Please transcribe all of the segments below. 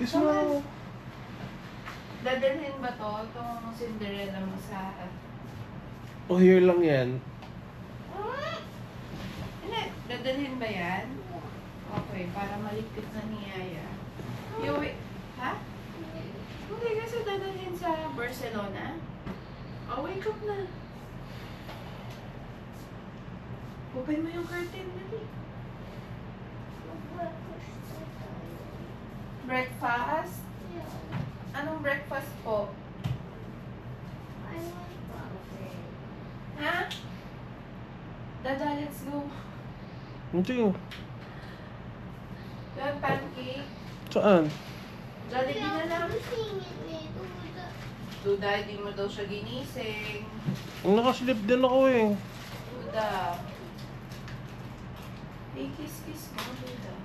Kiss mo. Dadalhin ba to? Itong Cinderella mo sa... Oh, here lang yan. Hindi, dadalhin ba yan? Okay, para maligpit na ni Yaya. Ha? Hindi kasi dadalhin sa Barcelona. Oh, wake up na. Open mo yung curtain, dali. Breakfast? Anong breakfast po? Ha? Dada, let's go. Hindi. Yung pancake? Saan? Jollibee na lang. Duda, hindi mo daw siya ginising. Nakaslip din ako eh. Duda. Hey, kiss mo, Duda.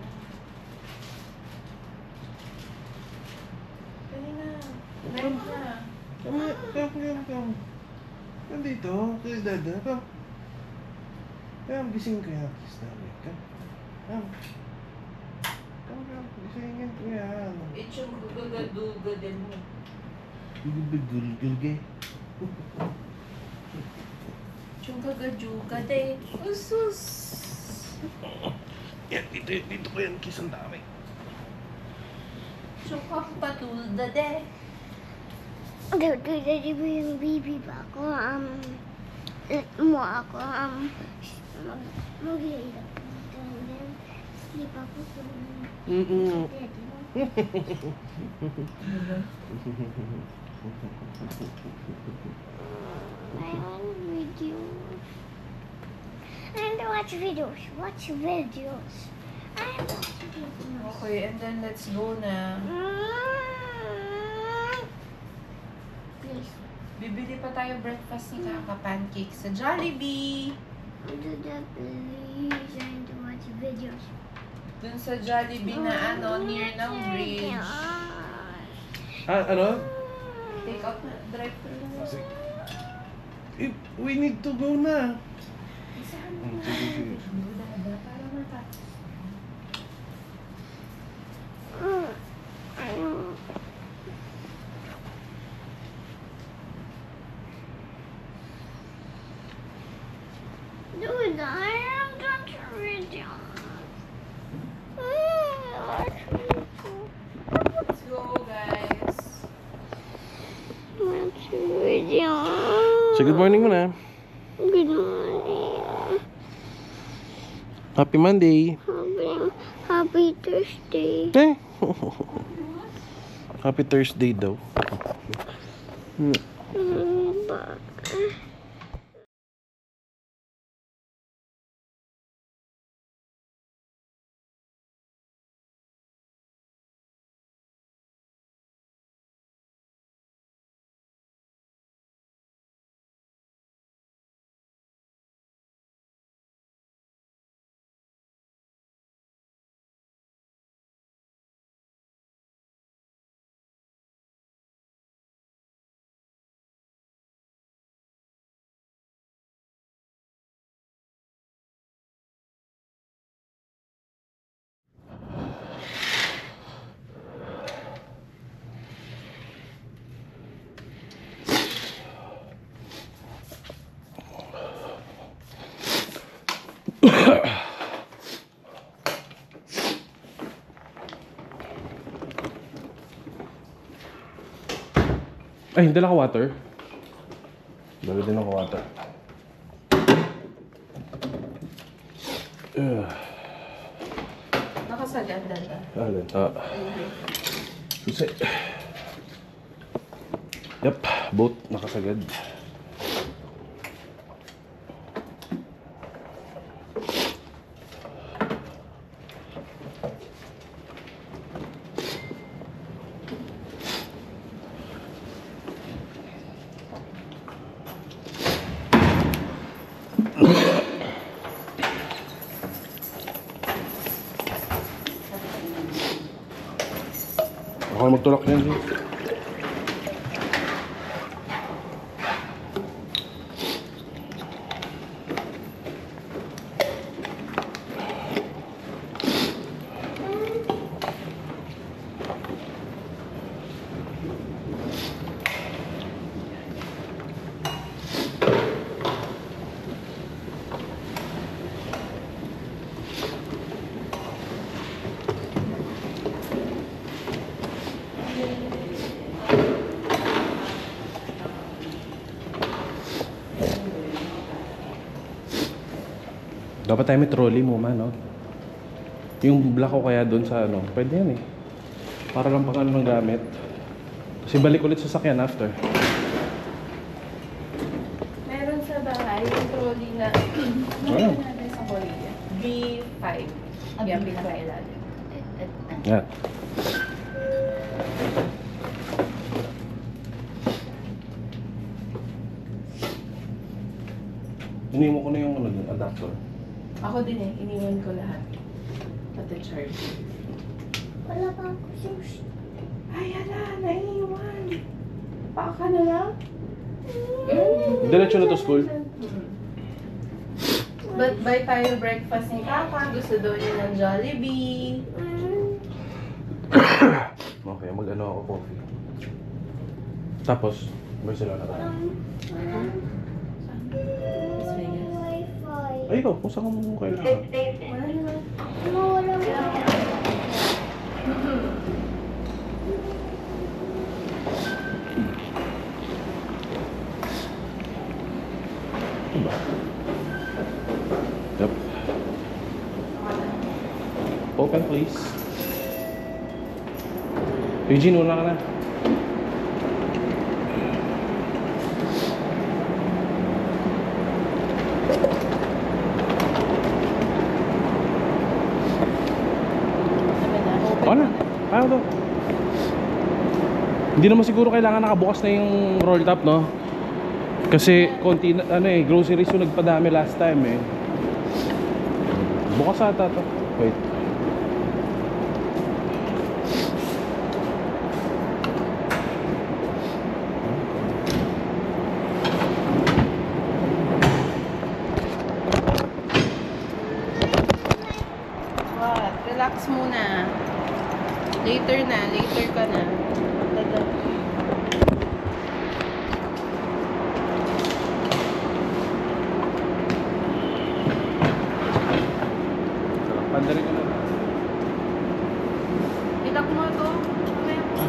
Dali na. Night na. Come. Nandito, kay Dada. Come. Come, gising ko yan. Kiss namin. Come. Gisingin ko yan. It's yung gugaduga din mo. Gulgulgulge. Yung gagaduga din. Usus. Yan, dito ko yan. Kiss ang dami. Yung kapatulda din. Daddy mo yung baby ba ako, let mo ako, mag-iilap. And then, sleep ako sa daddy mo. I want videos. I want to watch videos. Watch videos. I want to watch videos. Okay, and then let's go na. Please. Bibili pa tayo breakfast ni Kaka pancake sa Jollibee. Do that, please. I want to watch videos. Dun sa Jollibee na near ng bridge. Ano? Take out na, drive thru na. Sige. We need to go na. Isahan mo na. Sige. Dada, para matapos. Dude, I am done to video. Let's go, guys. Watch video. So good morning muna. Good morning. Happy Monday. Happy Thursday. Eh. Happy Thursday daw. Bye. Ay, dala ka water. Dala din ako water. Nakasagad, Dada. Alin? Susi. Yep, boat nakasagad. Ako magtulak yan. Dapat tayo may trolley mo man, no? Yung black ko kaya doon sa ano, pwede yan eh. Para lang pang ano ng gamit. Kasi balik ulit sa sakyan after. Meron sa bahay yung trolley na Ano? natin sa Korea. B5. Yan, pinakailalim. Yan. Iniwan ko na yung ano, yung adapter. Ako din eh, iniwan ko lahat. Pati charge. Wala pa ako sushi. Ay, hala, naiiwan. Paka na lang. Diretso na to school? But buy tayo breakfast ni Papa. Gusto daw niya ng Jollibee. Okay, mag-ano ako coffee. Tapos, Barcelona ka. Las Vegas. Wi-Fi. Ay, ikaw, kung saan mo kailangan. Wala naman. Wala Wi-Fi. Diba? Yep. Open, please. Eugene, wala ka na. Open Ano? Ano to? Hindi naman siguro kailangan nakabukas na yung roll top, no? Kasi konti na, ano eh, groceries yung nagpadami last time eh. Bukas ata to. Wait. What? Relax muna. Later na. Later ka na. Dada. Pandari ko na. Ilak mo ito. Mamaya mo.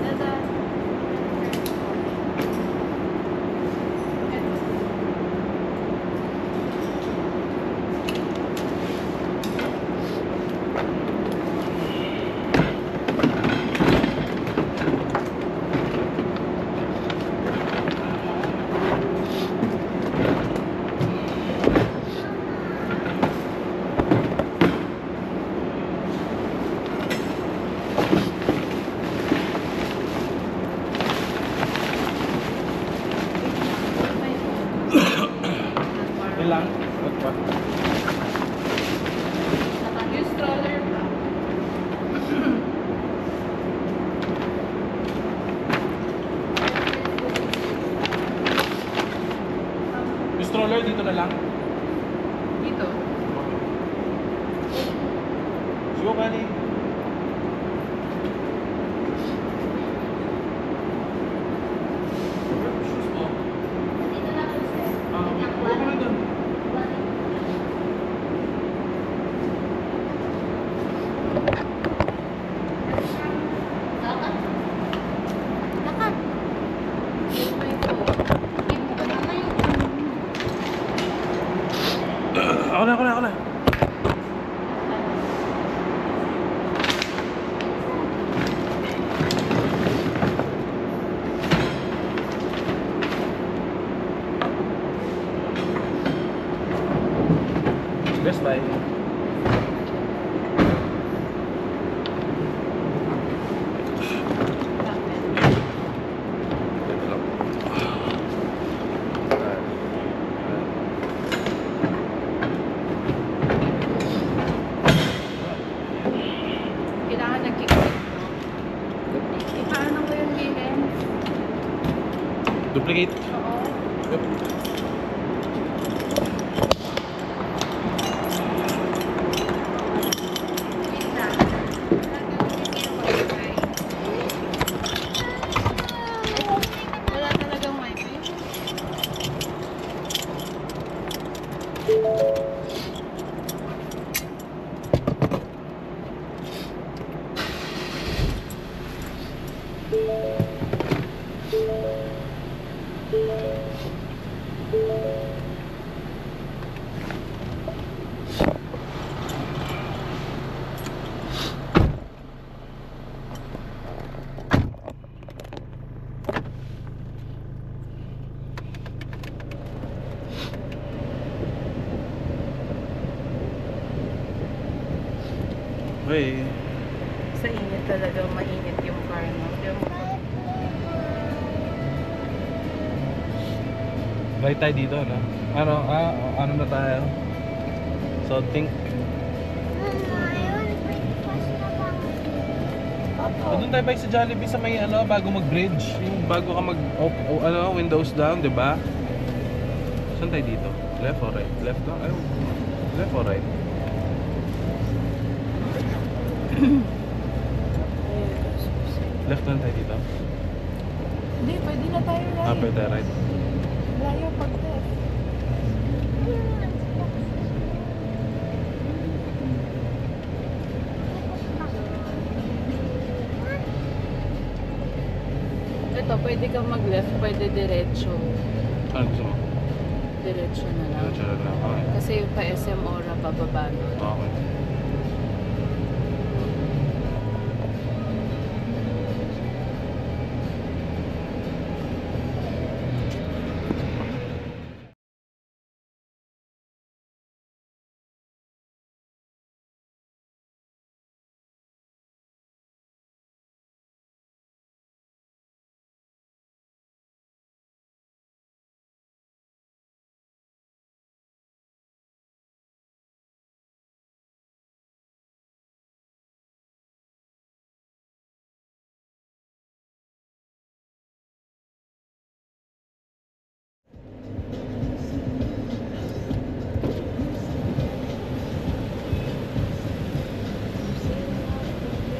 Dada. Ilang? What pa? Yung stroller pa. Yung stroller dito na lang? Dito. Sigo ka ni. Shoes mo? Huwag ka na dun. Lakad. Ito ito. Ako na. Best Buy. Kailangan nag-kick-off. Ipaano ko yung game? Duplicate. Oo. Yep. Wait lang. Wala talagang wifi. Okay. Sa init talaga, mainit yung car, no? Right tayo dito, no? Ano na tayo? So, think... Mama, yun, breakfast na bang? Doon tayo ba sa Jollibee sa may bago mag-bridge? Yung bago ka windows down, di ba? Saan tayo dito? Left or right? Left lang? Left or right? Left lang tayo dito? Hindi, pwede na tayo right. Pwede right. Layo pag left. Ito, pwede kang mag-left, pwede diretso. Ano gusto mo? Diretso na lang. Diretso na lang. Okay. Kasi yung pa SM Ora, bababa nun. Okay.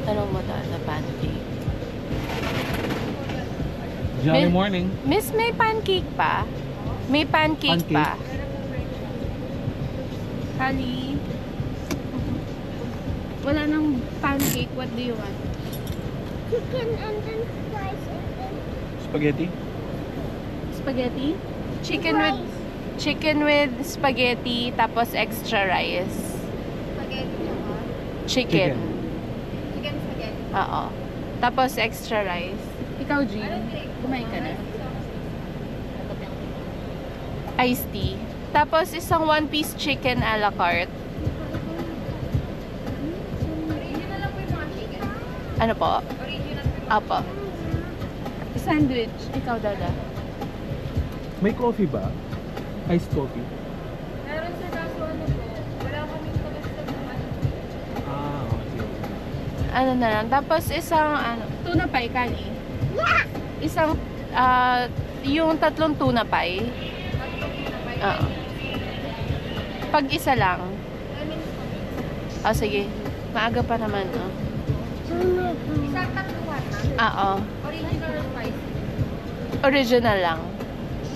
Anong mata na pancake? Jolly May- morning. Miss, may pancake pa? May pancake, pa? Kali? Wala nang pancake. What do you want? Chicken and then fries and then Spaghetti? Spaghetti? rice. Chicken with spaghetti, tapos extra rice. Spaghetti tsaka Chicken. chicken spaghetti. Oo. Tapos extra rice. Ikaw, Jean, kumain ka na. Iced tea. Tapos isang one-piece chicken a la carte. Original lang po yung mga chicken. Ano po? Original po yung Apo. Sandwich. Ikaw, Dada. May coffee ba? Iced coffee? meron sa kaso ano po. Wala kaming kalastan ng ano. Okay. Ano na lang. Tapos isang, tuna pie, Kali. Isang, yung tatlong tuna pie. Oo. Pag isa lang. Sige. Maaga pa naman, no? Isang tatluhan na. Oo. Original or spicy? Original lang.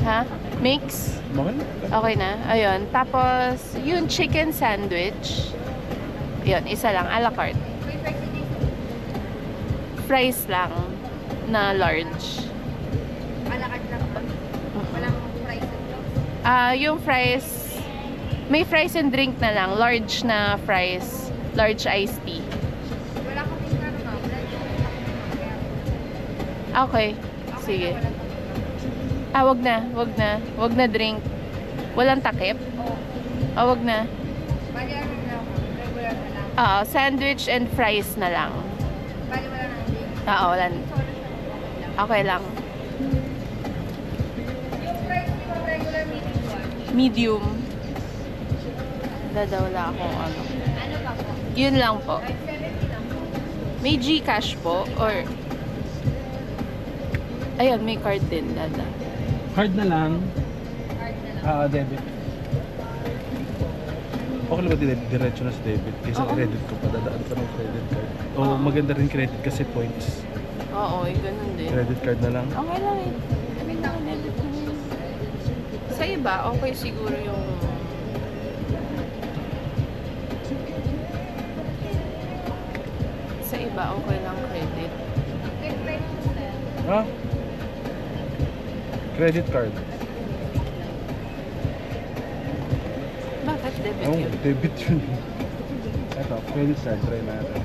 Ha? Mix? Bakit? Okay na. Ayun. Tapos, yung chicken sandwich. Yun, isa lang. A la carte. May spicy din. Fries lang na large. Alakad lang po. Walang fries and drinks. Yung fries, may fries and drink na lang. Large na fries. Large iced tea. Wala kaming ano na. Okay. Sige. Wag na. Wag na. Wag na drink. Walang takip? Wag na. Bali ano na ako. Regular na lang. Sandwich and fries na lang. Bali wala nang drink. Wala. Okay lang. Yung price ko regular medium one. Medium. Wala akong ano. Ano pa po? Yun lang po. 570 lang po. May GCash po or ayun, may card din, Dada. Card na lang. Card na lang. Debit. Okay lang ba diretso na sa debit? Kasi Oo. credit ko pa, dadaan pa ng credit card. Maganda rin credit kasi points. Oo, ganun din. Credit card na lang. Okay lang eh. Sa iba, okay siguro yung sa iba, okay lang credit. Ha? Credit card. Bakit debit Oh, yun? debit yun. Ito, credit card. Try natin.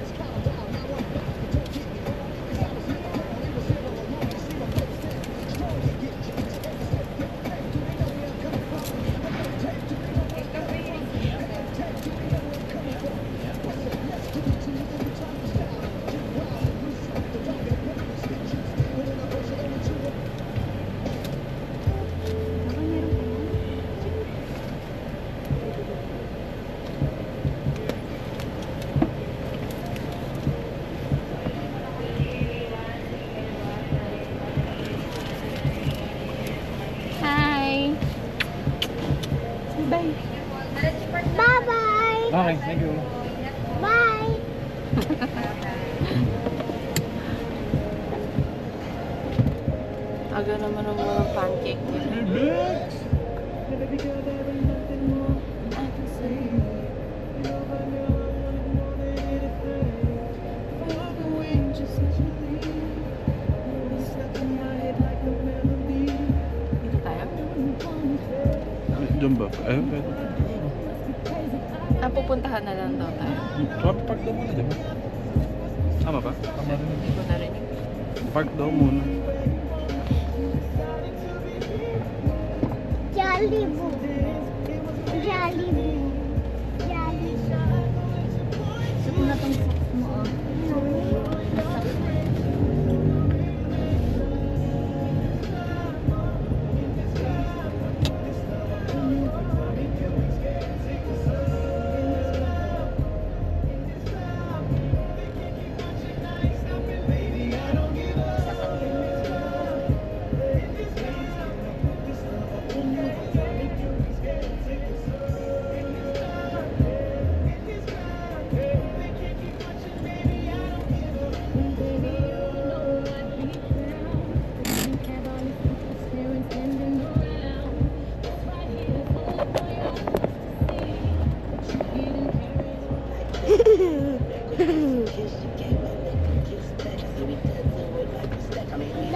Okay, thank you. Bye. Aga naman ang mga pancake nila. Dito tayo? Diyan ba? Ayun, pwede. Pupuntahan na lang daw tayo. Park daw muna, di ba? Tama ba? Tama rin. Hindi ko narinig. Park daw muna. Jollibee. Jollibee. Jollibee. Gusto na itong socks mo, oh.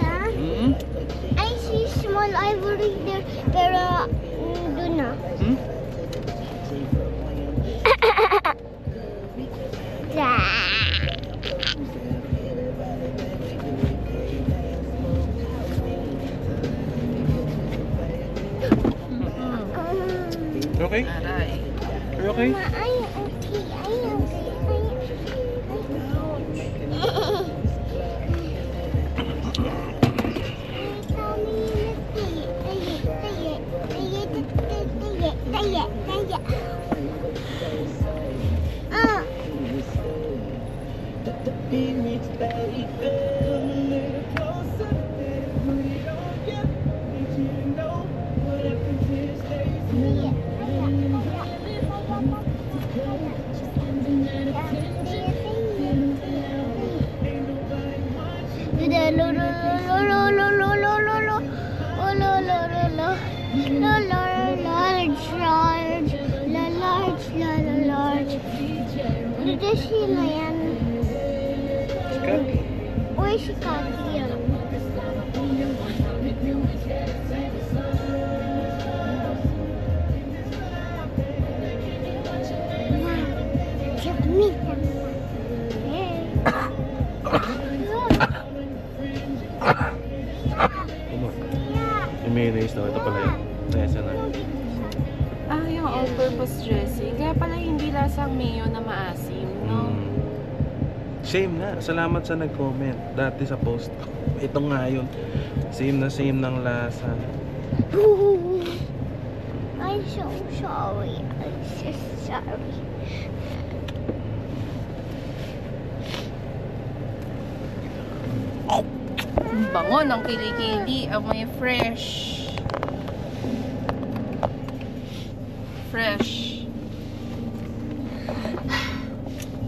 Da? Hmm? I see small ivory there, pero doon na. Hmm? Da. You okay? Aray. Are you okay? Ma, ay, okay, ay, okay, ay, Ah, Dito sila yan. Sikat? Uy, si Kati yan. Ma, give me some. Hey. Ano? Yeah. Yung mayonnaise daw. Ito pala yun. Nasa na. Ah, yung all-purpose dressing. Kaya pala hindi lasang mayo na maasim, no? Mm. Same nga. Salamat sa nag-comment. Dati sa post ko. Ito nga yun. Same na same ng lasa. I'm so sorry. I'm so sorry. Ang bango ng kilikili. Amoy fresh. Fresh.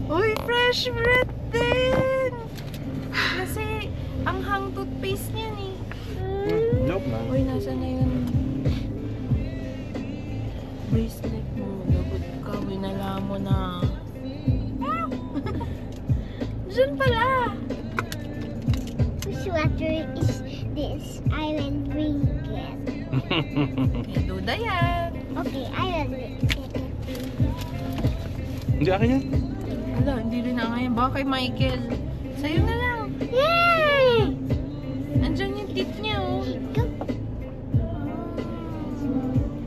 Uy, fresh breath din! Kasi, ang hang toothpaste niyan eh. Joke lang. Uy, nasa na yun? Bracelet mo. Lagot ka. Winala mo na. Ah! Diyan pala! Which water is this? I will drink it. Kay Duda yan. Okay, I will drink it. Hindi akin yan. Wala, hindi rin na ngayon. Baka kay Michael. Sa'yo na lang. Yay! Nandyan yung tip niya, oh.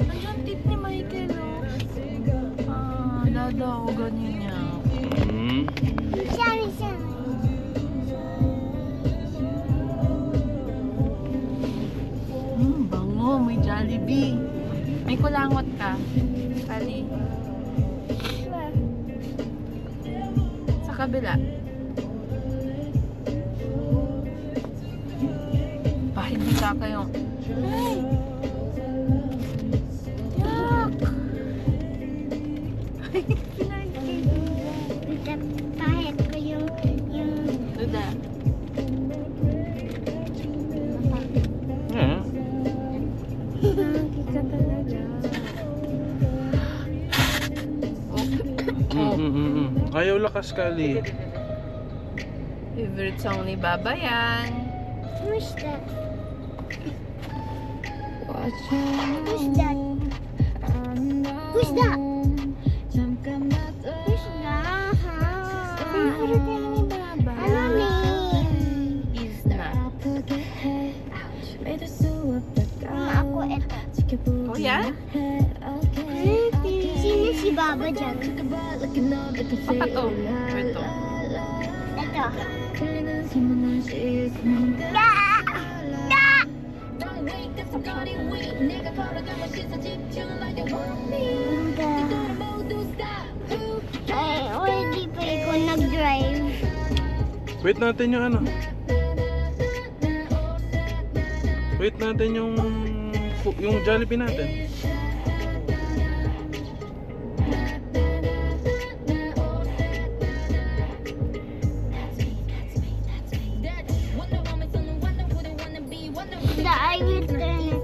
Nandyan tip ni Michael, oh. Ah, dadaw, ganyan niya. Mm. Sorry, sorry. Bango, may Jollibee. May kulangot ka. Kali. Sure. Sa kabila. Pa, hindi ka kayong... Ay! Yak! Ay, Kaskali. Favorite song ni Baba yan. Who's that? Who's that? Who's that? Who's that? Favorite yan ni Baba. Ano name? Is na. Ako ito. Oh, yan? Sino si Baba dyan? Baka to. Ito. Ito. Ay, already pa ikaw nag-drive. Wait natin yung ano. Wait natin yung Jollibee natin. The I will turn it.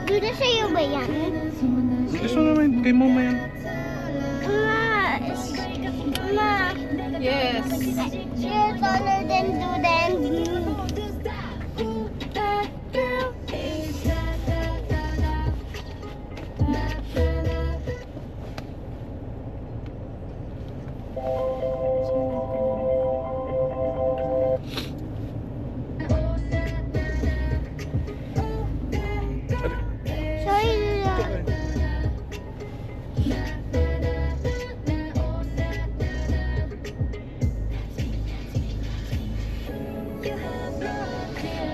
Duda sa'yo ba yan? Gusto naman kay mama yan. Ma, Yes. you're taller than Duda and me. Sorry, Duda.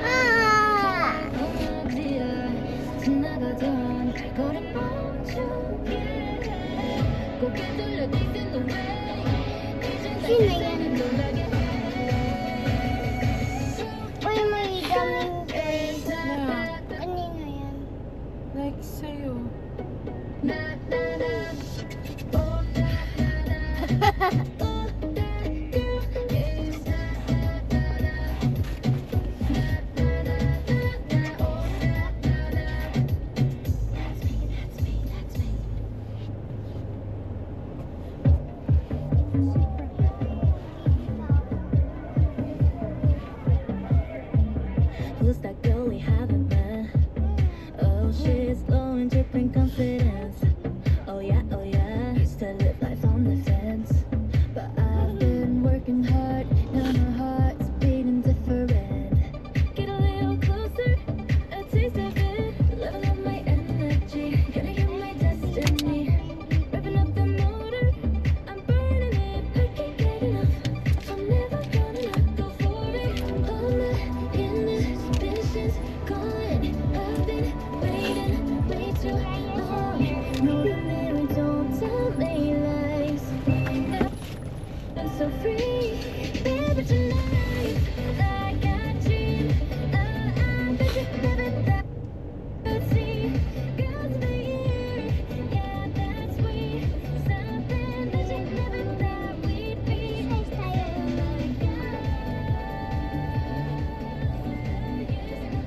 Ah! Sino yan? Uy, may daming toys. Yeah. Kanino yan? Like sa'yo. Who's that girl we haven't met? Oh, she's glowing, dripping confidence. Oh yeah, used to live life on the fence. But I've been working hard, now my heart's beating different. Get a little closer, a taste of it. Level up my energy, gonna get my destiny. Revving up the motor, I'm burning it. I can't get enough, I'm never gonna not go for it. All my inhibitions gone. I've been waiting way too long. No, the mirror don't tell me lies. I'm so free, baby, tonight. Like I dream, I bet you never thought I'd see. Girls of the year, yeah, that's we. Something that you never thought we'd be. Oh my God.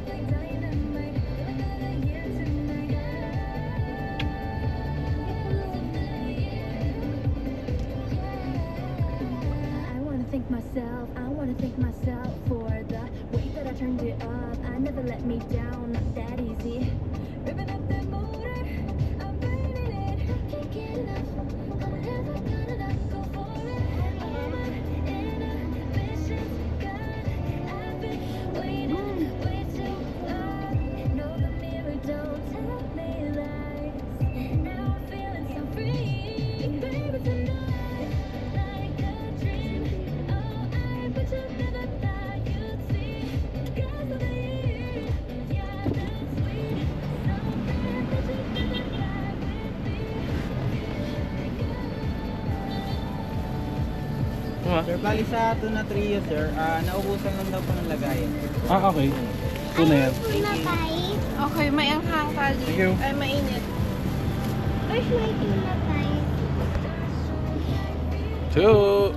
Like dynamite, another year tonight. I wanna thank myself for the way that I turned it up. I never let me down, not that easy. Revving up the motor, I'm burning it. Can't get enough, I'm never gonna not go for it. All my inhibitions gone. I've been waiting way too long. No, the mirror don't tell me lies. Now I'm feeling so free, baby, tonight. Like a dream, oh, I bet you never thought you'd see. Girls of the year, yeah, that's sweet. Something that you never thought would be. Sir, bali sa tuna trio, sir, naubusan lang daw po ng lagayan. Ah, okay. Ito na yan. Tuna pie. Okay, may anghang kali. Thank you. Ay, mainit. Where's my tuna pie? Two.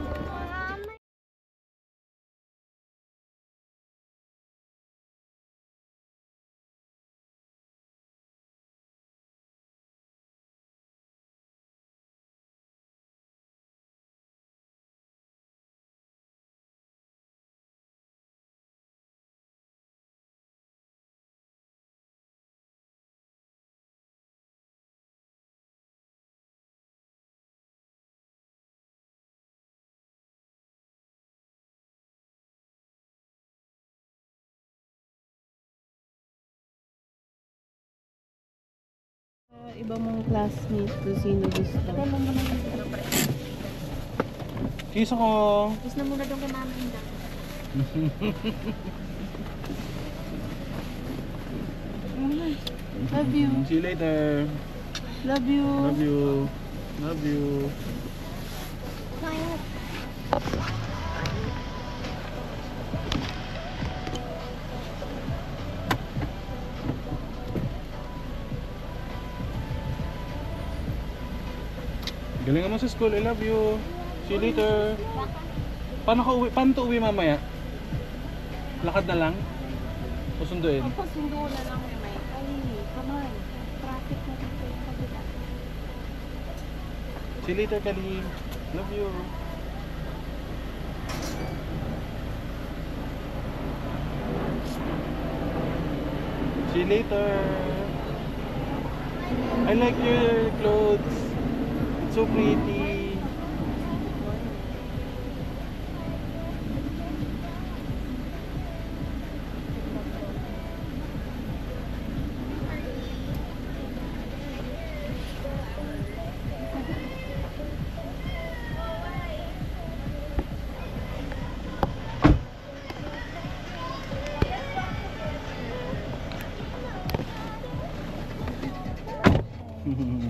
Iba mong classmate kung sino gusto. Kiss ako. Kiss na muna doon kay Mama Inda. Love you. See you later. Love you. Love you. Love you. Galingan mo sa school. I love you. See you later. Paano ka uwi? Paano to uwi mamaya? Lakad na lang? O sunduin? Opo, sundo na lang may may. Ay, come on. Traffic na dito yung kabila. See you later, Kali. Love you. See you later. I like your clothes. It's so pretty.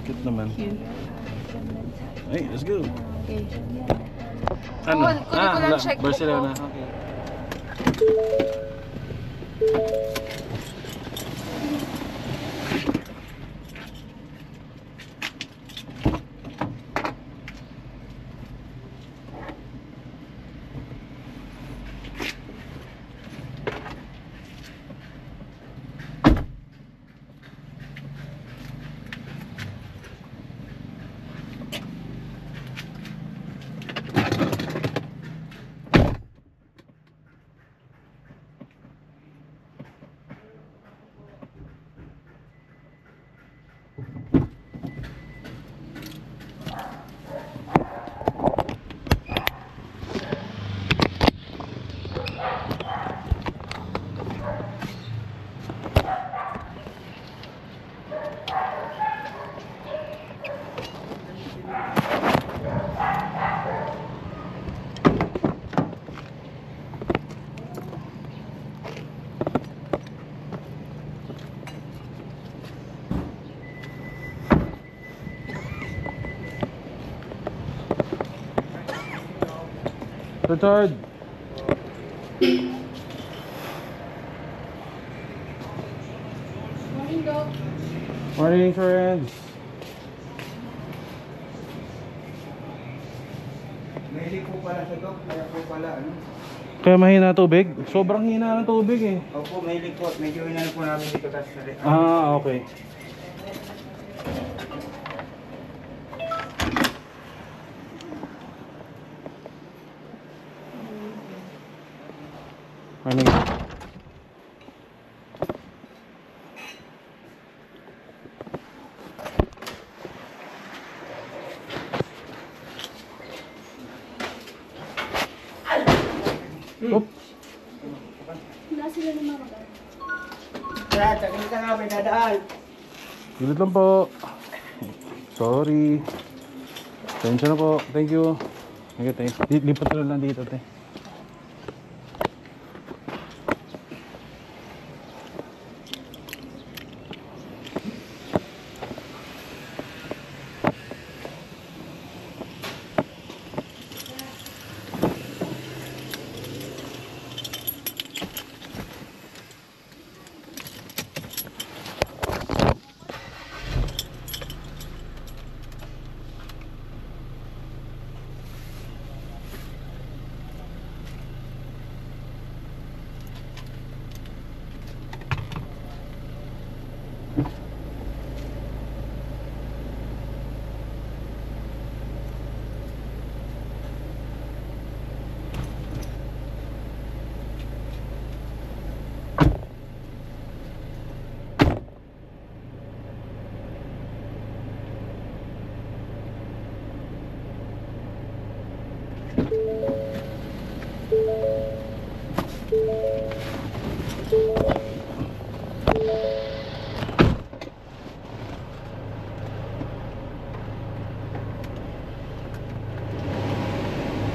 Cute naman. Cute. Hey, let's go. Okay. Ano? Kunin ko lang checkbook Barcelona. ko. Okay. Richard. Morning, Doc. Morning, friends. Mahilig po pala siya, Dok. Kaya po pala, ano? Kaya mahina tubig? Sobrang hina ng tubig eh. Opo, mahilig po. Medyo inano po namin dito kasi sa Ah, okay. Morning. Oop. Wala sila ni Mama. Kaya, tagay ka nga, may dadaan. Ulit lang po. Sorry. Tensya na po. Thank you. Okay, thanks. Lipat na lang dito, te.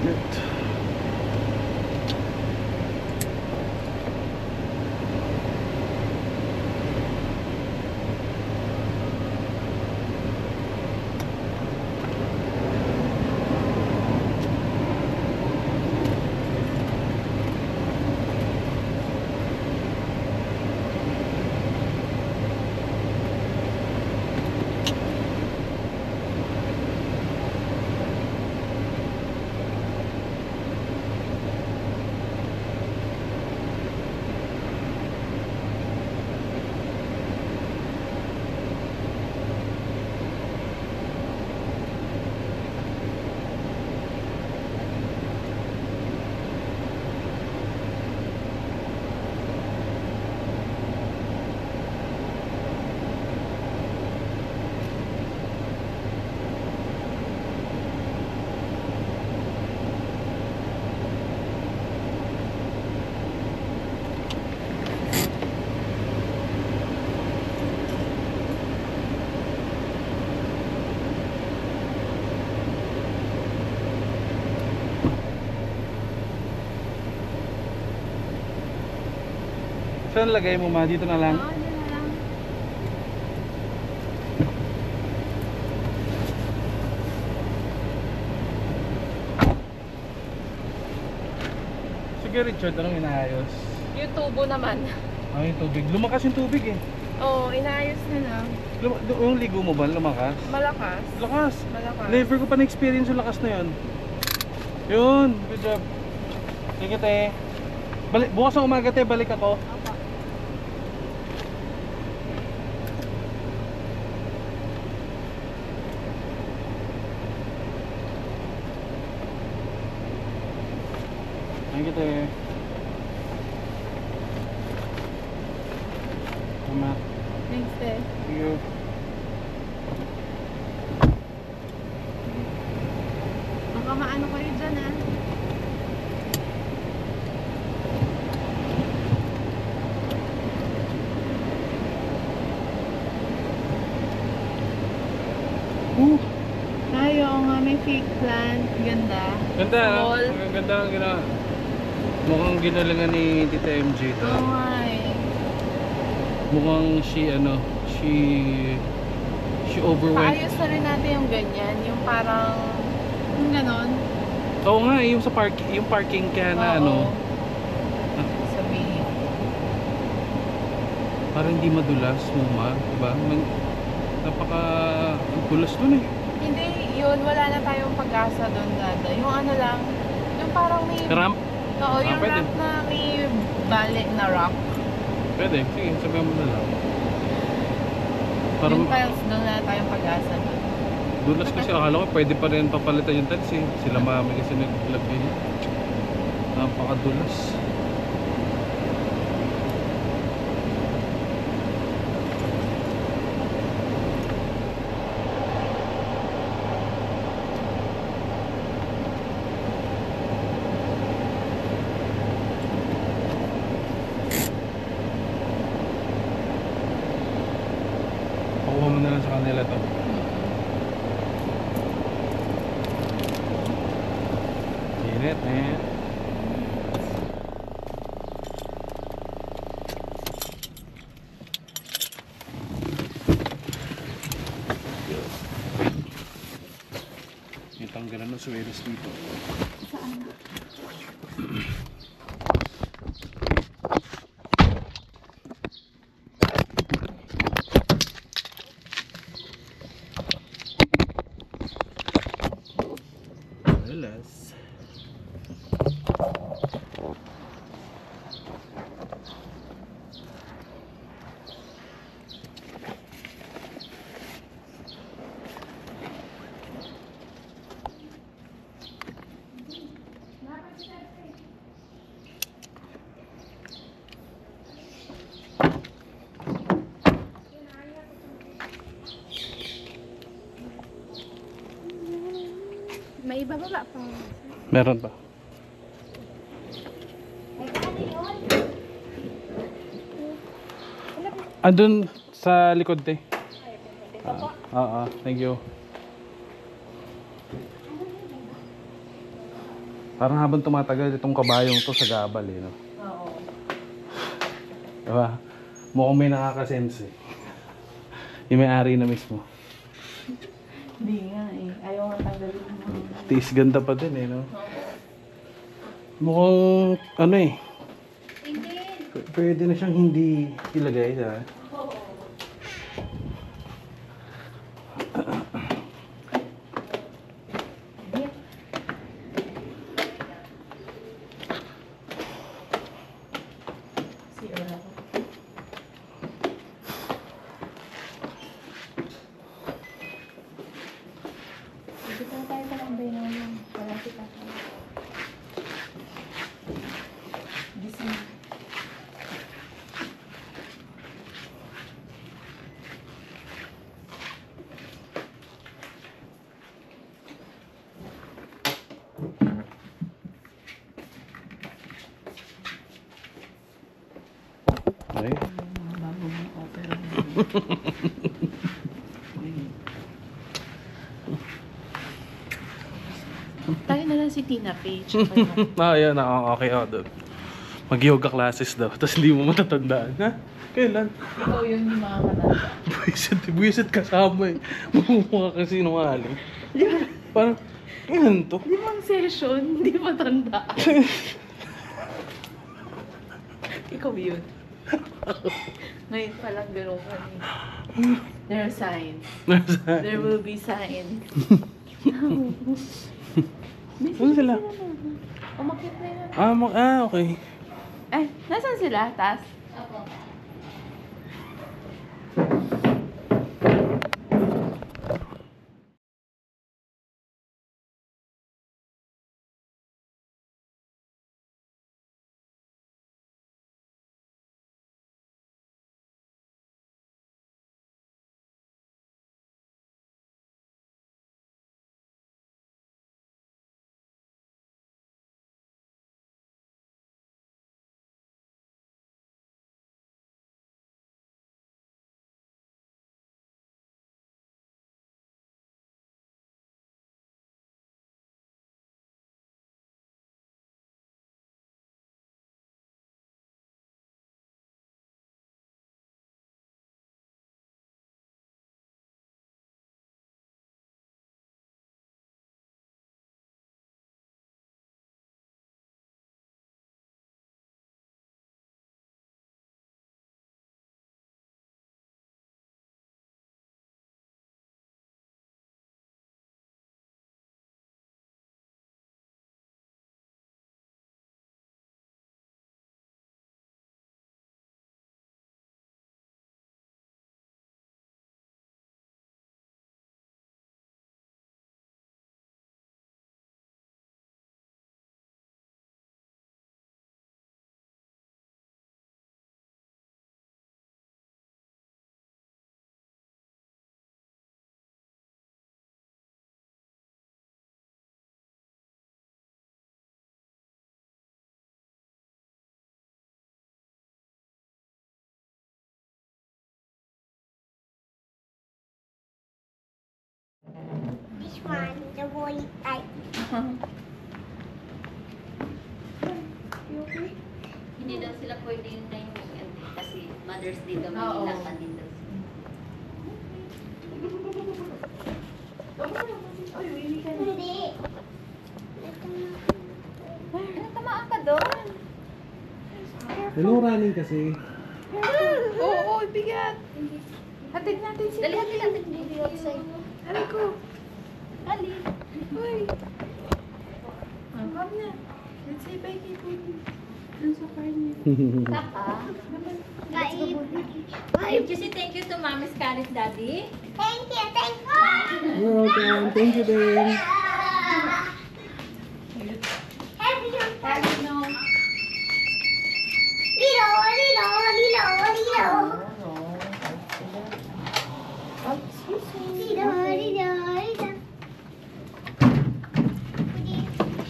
Good. Saan lagay mo ma? Dito na lang? Oo, dyan na lang. Sige Richard, anong inaayos? Yung tubo naman. Ay, yung tubig. Lumakas yung tubig eh. Oo, inaayos na lang. Yung ligo mo ba, lumakas? Malakas. Lakas! Malakas. Never ko pa na-experience yung lakas na yun. Yun, good job. Sige te. Bukas ng umaga te, balik ako. Opo. Sige te. Tama. Thanks, te. Thank you. Baka maano kayo dyan, ah. Tayo nga, may fake plant. Ganda. Ganda, no? Wall. Ang ganda ang ginawa. Mukhang ginalingan ni Tita MJ to. Oo nga eh. Mukhang she overwent. Paayos na rin natin yung ganyan. Yung parang, yung ganon. Oo nga, yung sa yung parking kaya na ano, Sabihin. parang hindi madulas muma, diba? Napaka dulas dun eh. Hindi, yun. Wala na tayong pag-asa doon dada. Yung ano lang, yung parang may... Ramp? Oo, yung pwede. ramp na may balik na rock. Pwede, sige, sabihan mo na lang. Parang Yung tiles, doon na tayong pag-asa doon. dulas kasi akala ko pwede pa rin papalitan yung tiles eh. Sila mami kasi naglagay. Napakadulas. Pakuha mo na lang sa kanila to. Init eh. Yung tanggalan ng sweros dito. Alas. May ibababa pa. Meron pa. Andun sa likod te. Oo, thank you. Parang habang tumatagal itong kabayong to sa gabal eh, no? Oo. Diba? Mukhang may nakakasense eh. Yung may-ari na mismo. Hindi nga eh. Ayaw nga tanggalin mo. Tiis ganda pa din eh, no? Mukhang ano eh. Pwede na siyang hindi ilagay, diba? Okay. Tayo na lang si Tina Page. Yan. Okay ako doon. Mag-yoga classes daw. Tapos hindi mo matatandaan. Ha? Kailan? Ikaw yun yung mga matanda. Buwisit kasama eh. Mumukha kasi sinungaling. Parang, kailan to? 5 session, hindi matanda. Ikaw yun. Ngayon pa lang gano'n kami. There are signs. There will be signs. Ano sila? Umakit na yun. Okay. Eh, nasan sila? Tas? This one, the boy type. Hindi daw sila pwede yung time weekend eh, kasi Mother's Day daw Oo. Manila din daw. Hindi. Tamaan ka doon? Hello, running kasi. Oo, bigat. Hatid natin sila. Dali, hatid baby outside. Aray ko. Dali. Uy. Mom na. Let's say bye kay Pudi. Dun sa car niya. Kaka. Bye. Did you say thank you to Mommy's Scarlet Daddy? Thank you, thank you. You're welcome. Thank you, din. Happy Daddy, no. Lilo, lilo, lilo, lilo. Oh, excuse me. Lilo, lilo, lilo.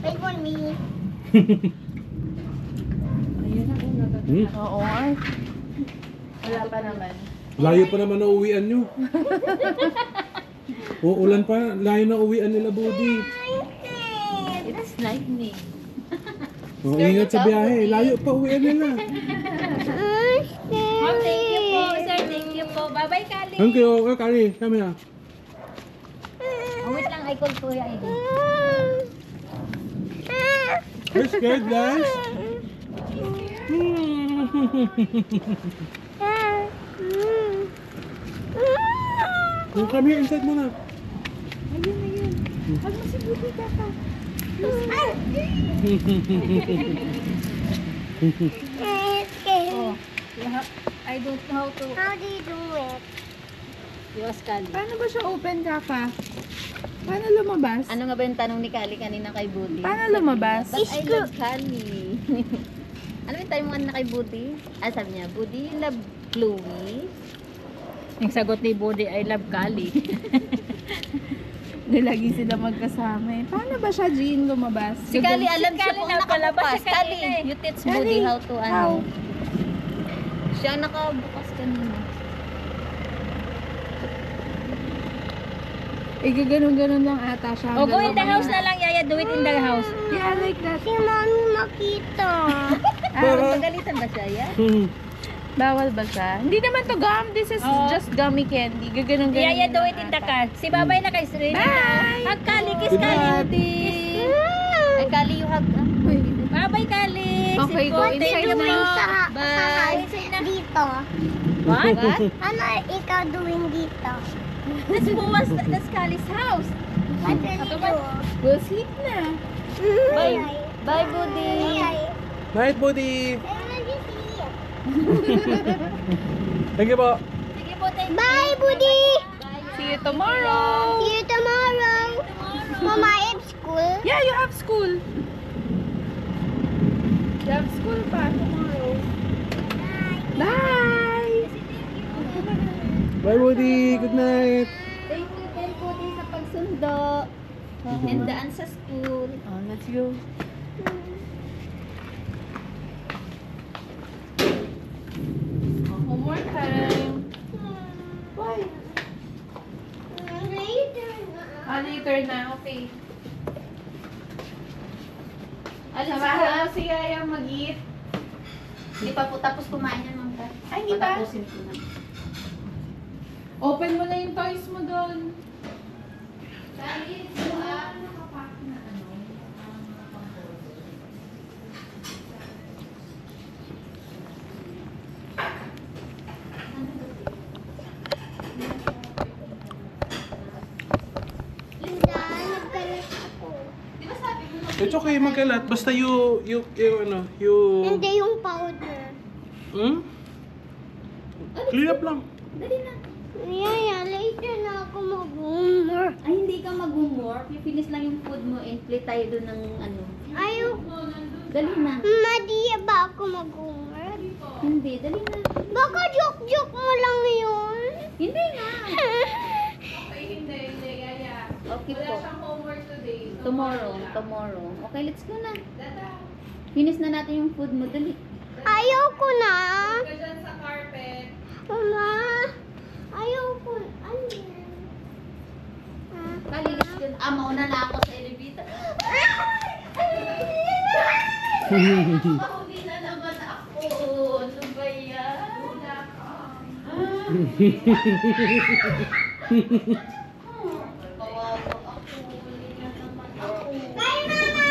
Wait for me. Ayan ako nagagana. Oo, ay. Wala pa naman. Layo pa naman na uwian nyo. Uulan pa. Layo na uwian nila, Budi. It's Fast lightning. Oh, ingat sa biyahe. Layo pa, uwi nila. Oh, thank you po, sir. Thank you po. Bye-bye, Kali. Thank you. Okay, Kali. Kami na. Oh, wait lang. I call Kuya ID. You're scared, guys? Come here, inside muna. Huwag mo si Buti Tata. Oh, I don't know how to. How do you do it? You ask Kali. Paano ba siya open, Kaka? Paano lumabas? Ano nga ba yung tanong ni Kali kanina kay Budi? Paano lumabas? But I love Kali. Ano yung tanong mo kanina kay Budi? Ah, sabi niya, Budi, you love Chloe? Yung sagot ni Budi, I love Kali. Lagi sila magkasama eh. Paano ba siya, Jean, lumabas? Si Kali, alam siya kung nakabukas. Kali, you teach Budi how to ano. Siya nakabukas kanina. Ganun-ganun lang ata siya. Oh, go in the house na lang, Yaya. Do it in the house. Yeah, like that. Si Mami makita. Pagalitan ba siya, Yaya? Bawal ba siya? Hindi naman to gum. This is just gummy candy. Ganun-ganun. Yaya, do it in the car. Si Babay na kay Sri. Hug Kali, kiss Good Kali. night. Ay, Kali, you hug. Babay, Kali. Okay, go inside Doing na. Bye. Dito. What? Ano ikaw doing dito? That's Kali's house. What will you do? We'll sleep na. Bye. Bye, Budi. Night, buddy. I want to sleep. Thank you po. Sige po, thank you. Bye, Buddy. See you tomorrow. See you tomorrow. Mama, I have school. Yeah, you have school. You have school pa tomorrow. Bye. Bye, buddy. Good night. Thank you, thank Budi sa pagsundo. And daan sa school. Oh, let's go. Homework time. Why? Later na, okay. Samahan mo si Yaya mag-eat. Hindi pa po tapos kumain yan, Ma'am Kat. Ay, hindi pa? Patapusin ko na. Open mo na yung toys mo doon. It's okay, magkalat. Basta you Hindi yung powder. Hmm? Clean up lang. Dali na. Yaya, later na ako mag-homework. Ay, hindi ka mag-homework. I-finish lang yung food mo and play tayo doon ng ano. Ayoko. Dali na. Madi ba ako mag-homework? Hindi, dali na. Baka joke-joke mo lang yun. Hindi na. Hindi, Yaya. Okay Wala po. siyang homework today. Tomorrow. Okay, let's go na. Finish na natin yung food mo. Dali. Ayoko na. Ka dyan sa carpet. Mama, ayoko. Ano yan? Kali, let's go na. Mauna na ako sa elevator. Mahuli na naman ako. Ano ba yan? Kawawa ako. Huli na naman ako. Bye, Mama.